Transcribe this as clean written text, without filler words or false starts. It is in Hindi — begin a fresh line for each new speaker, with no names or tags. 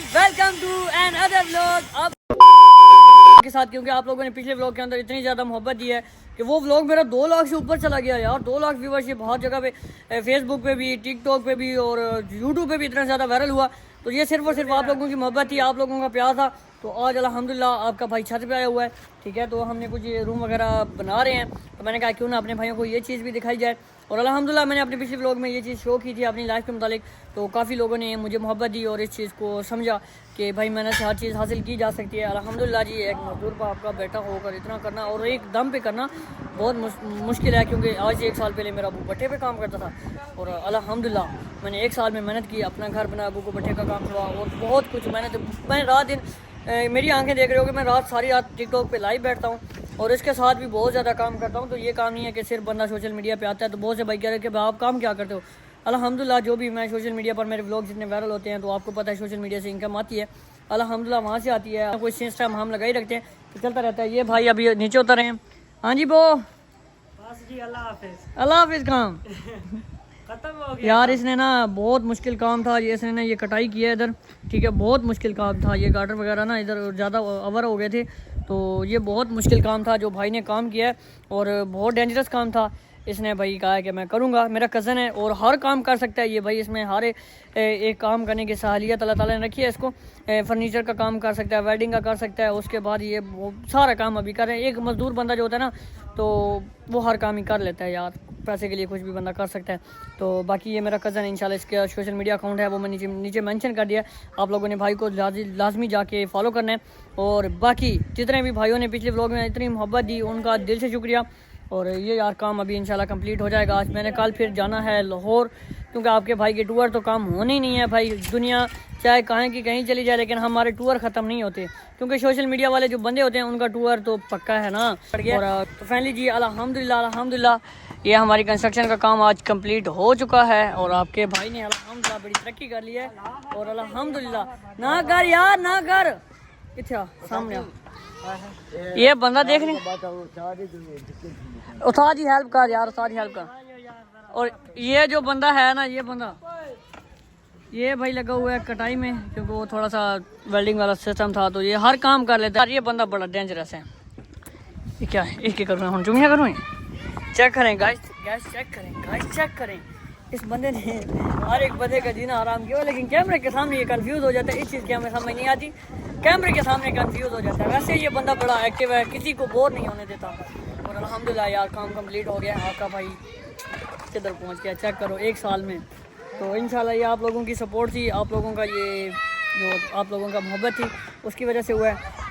Welcome to another vlog. अब के साथ क्योंकि आप लोगों ने पिछले व्लॉग के अंदर इतनी ज़्यादा मोहब्बत दी है कि वो व्लॉग मेरा 2 लाख से ऊपर चला गया यार। 2 लाख व्यूवरशिप हर जगह पे, फेसबुक पे भी, टिकटॉक पे भी और यूट्यूब पे भी इतना ज़्यादा वायरल हुआ। तो ये सिर्फ और सिर्फ आप लोगों की मोहब्बत थी, आप लोगों का प्यार था। तो आज अल्हम्दुलिल्लाह आपका भाई छत पे आया हुआ है, ठीक है। तो हमने कुछ रूम वगैरह बना रहे हैं, तो मैंने कहा क्यों ना अपने भाइयों को ये चीज़ भी दिखाई जाए। और अल्हम्दुलिल्लाह मैंने अपने पिछले व्लॉग में ये चीज़ शो की थी अपनी लाइफ के मुतालिक, तो काफ़ी लोगों ने मुझे मोहब्बत दी और इस चीज़ को समझा कि भाई मेहनत से हर चीज़ हासिल की जा सकती है। अल्हम्दुलिल्लाह जी, एक मजदूर बाप का बेटा होकर इतना करना और एक दम पे करना बहुत मुश्किल है, क्योंकि आज से 1 साल पहले मेरा अबू भट्टे पे काम करता था और अल्हम्दुलिल्लाह मैंने 1 साल में मेहनत की, अपना घर बनाया, अबू को भट्टे का काम हुआ और बहुत कुछ मैं रात दिन मेरी आंखें देख रहे हो कि मैं सारी रात टिकटॉक पे लाइव बैठता हूँ और इसके साथ भी बहुत ज़्यादा काम करता हूँ। तो ये काम नहीं है कि सिर्फ बंदा सोशल मीडिया पे आता है। तो बहुत से भाई कह रहे हैं कि आप काम क्या करते हो। अल्हम्दुलिल्लाह जो भी मैं सोशल मीडिया पर मेरे व्लॉग जितने वायरल होते हैं, तो आपको पता है सोशल मीडिया से इनकम आती है, अल्हम्दुलिल्लाह वहाँ से आती है। कोई सिस्टम हम लगा ही रखते हैं तो चलता रहता है। ये भाई अभी नीचे उतर रहे हैं। हाँ जी बो,
अल्लाह हाफिज।
अल्लाह हाफिज। काम
खत्म हो गया
यार, इसने ना बहुत मुश्किल काम था ये, इसने ना ये कटाई की है इधर, ठीक है। बहुत मुश्किल काम था, ये गार्डर वगैरह ना इधर ज़्यादा अवर हो गए थे, तो ये बहुत मुश्किल काम था जो भाई ने काम किया है और बहुत डेंजरस काम था। इसने भाई कहा है कि मैं करूँगा, मेरा कज़न है और हर काम कर सकता है ये भाई। इसमें हर एक काम करने की सहालियत अल्लाह ताला ने रखी है इसको। फर्नीचर का काम कर सकता है, वेल्डिंग का कर सकता है, उसके बाद ये सारा काम अभी कर रहे हैं। एक मज़दूर बंदा जो होता है ना, तो वो हर काम ही कर लेता है यार, पैसे के लिए कुछ भी बंदा कर सकता है। तो बाकी ये मेरा कज़न है, इंशाल्लाह इसका सोशल मीडिया अकाउंट है वो मैं नीचे मेंशन कर दिया। आप लोगों ने भाई को लाजमी जाके फॉलो करना है। और बाकी जितने भी भाइयों ने पिछले व्लॉग में इतनी मोहब्बत दी उनका दिल से शुक्रिया। और ये यार काम अभी इंशाल्लाह कंप्लीट हो जाएगा। आज मैंने कल फिर जाना है लाहौर, क्योंकि आपके भाई के टूर तो काम होने ही नहीं है भाई। दुनिया चाहे कहीं की कहीं चली जाए, लेकिन हमारे टूर ख़त्म नहीं होते, क्योंकि सोशल मीडिया वाले जो बंदे होते हैं उनका टूर तो पक्का है ना। और तो फाइनली जी अल्हम्दुलिल्लाह ये हमारी कंस्ट्रक्शन का काम आज कंप्लीट हो चुका है और आपके भाई ने अल्हम्दुलिल्लाह बड़ी तरक्की कर ली है। और अल्हम्दुलिल्लाह ना कर यार, ना कर, इतना सामने आ। ये बंदा देख रहे, उस्ताद जी हेल्प कर यार, उस्ताद जी हेल्प कर। और ये जो बंदा है ना, ये बंदा ये भाई लगा हुआ है कटाई में, क्योंकि वो थोड़ा सा वेल्डिंग वाला सिस्टम था, तो ये हर काम कर लेता है। ये बंदा बड़ा डेंजरस है। ये क्या है, इसकी करूँ हम चुमिया करूँ, चेक करें गाइस, चेक करें गाइस, चेक करें। इस बंदे ने हर एक बंदे का जीना आराम किया, लेकिन कैमरे के सामने ये कंफ्यूज हो जाता है। इस चीज़ की हमें समझ नहीं आती, कैमरे के सामने कंफ्यूज हो जाता है। वैसे ये बंदा बड़ा एक्टिव है, किसी को बोर नहीं होने देता। और अल्हम्दुलिल्लाह यार काम कंप्लीट हो गया। आपका भाई किधर पहुंच गया, चेक करो 1 साल में। तो इंशाल्लाह ये आप लोगों की सपोर्ट थी, आप लोगों का ये जो आप लोगों का मोहब्बत थी, उसकी वजह से हुआ है।